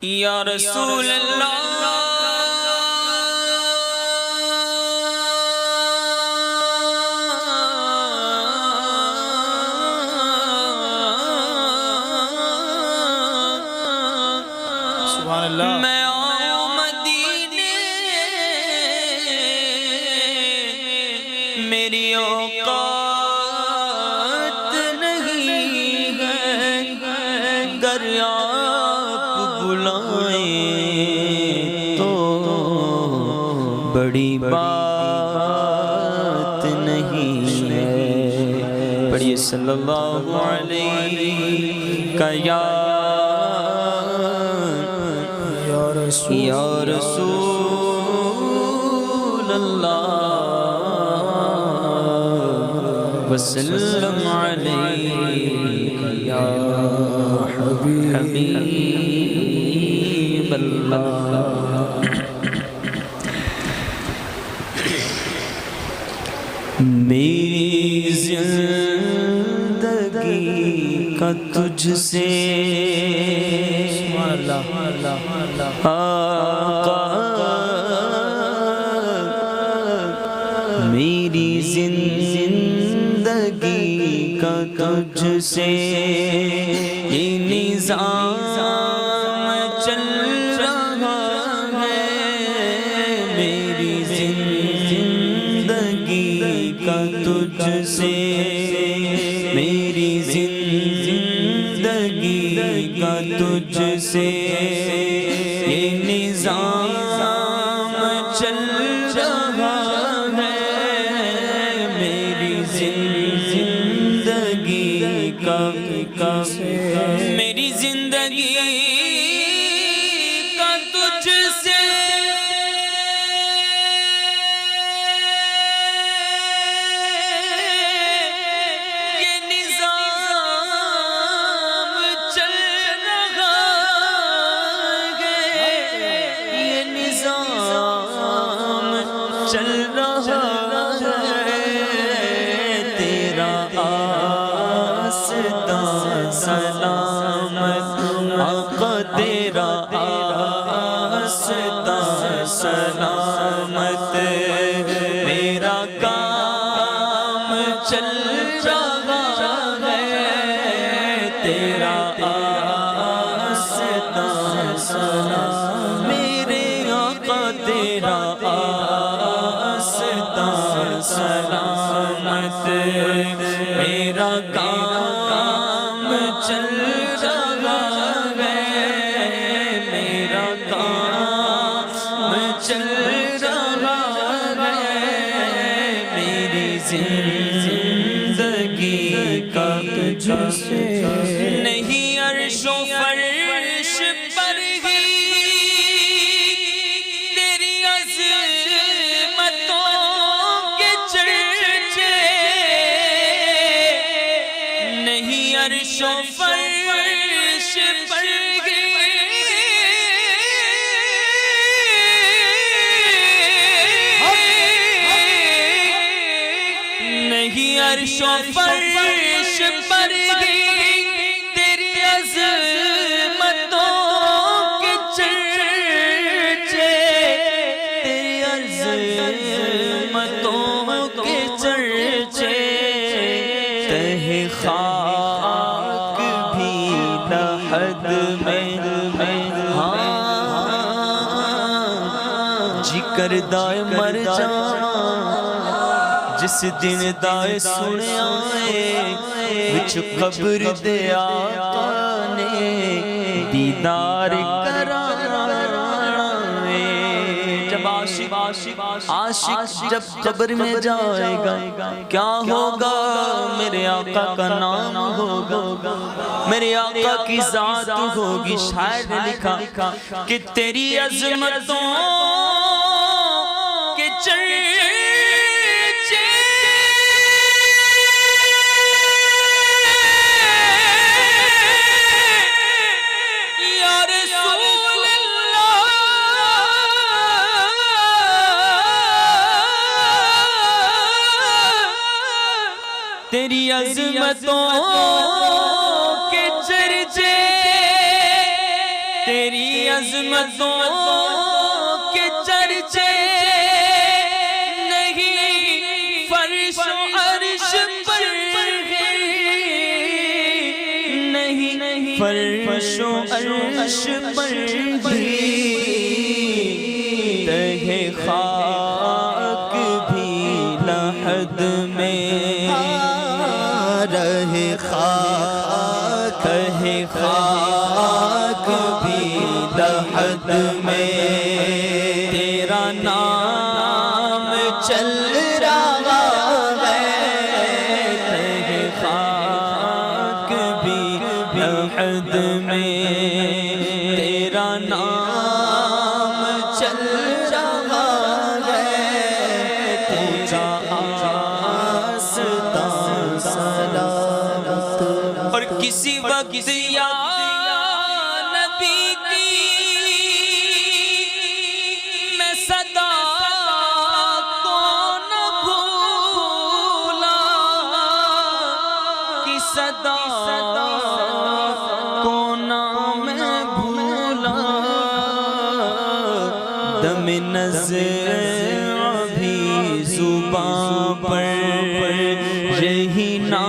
یا رسول اللہ سبحان اللہ۔ میں آؤں مدینے میری اوقات نہیں ہے، گر آپ بلائیں تو بڑی بات نہیں ہے۔ پڑھیے صلی اللہ علیہ کا یا رسول اللہ وسلم علیہ یا حبیب اللہ۔ میری زندگی کا تجھ سے آقا، میری زندگی کا تجھ سے یہ نظام چل رہا ہے، میری زندگی کا تجھ سے، میری زندگی کا تجھ سے یہ نظام چل رہا ہے، میری زندگی کا میری زندگی کا تجھ سے یہ نظام چل رہا ہے، یہ نظام چل رہا ہے، تیرا آستان سلامت آقا، تیرا آستان سلامت، میرا کام چل رہا ہے، تیرا آستان سلامت، میرے آقا تیرا آستان سلامت، میرا کام چل رہا ہے، میرا کام چل رہا ہے، میری زندگی کا تجھ سے نہیں عرش و فرش پر ہی تیری عظمتوں کے چرچے، نہیں عرش و فرش پر ہی نہیں عرش و فرش پر ہی تیری عظمتوں کے چرچے، تیری عظمتوں کے چرچے، تہ خاک بھی لحد میں جی کر دائے مر جانا، جس دن دائے سنے آئے وچ قبر دے آقا نے دیدار کرانا ہے۔ جب عاشق جب قبر میں جائے گا کیا ہوگا؟ میرے آقا کا نام ہوگا، میرے آقا کی ذات ہوگی۔ شاعر نے لکھا کہ تیری عظمتوں کے چرچے یا رسول اللہ، تیری عظمتوں کے چرچے، تیری عظمتوں کے چرچے نہیں فرش و عرش پر ہے، نہیں فرش و عرش پر بھی تہ خاک بھی لحد میں رہے خاک ہے خاک بھی لحد میں، تیرا نام چل رہا ہے تہ خاک بھی لحد میں، تیرا نام چل رہا ہے تیرا آستان سلامت۔ اور کسی وقت یا نبی کی میں صدا کو نہ بھولا، کہ صدا کو نہ میں بھولا، دم نظر بھی زباں پر رہی نہ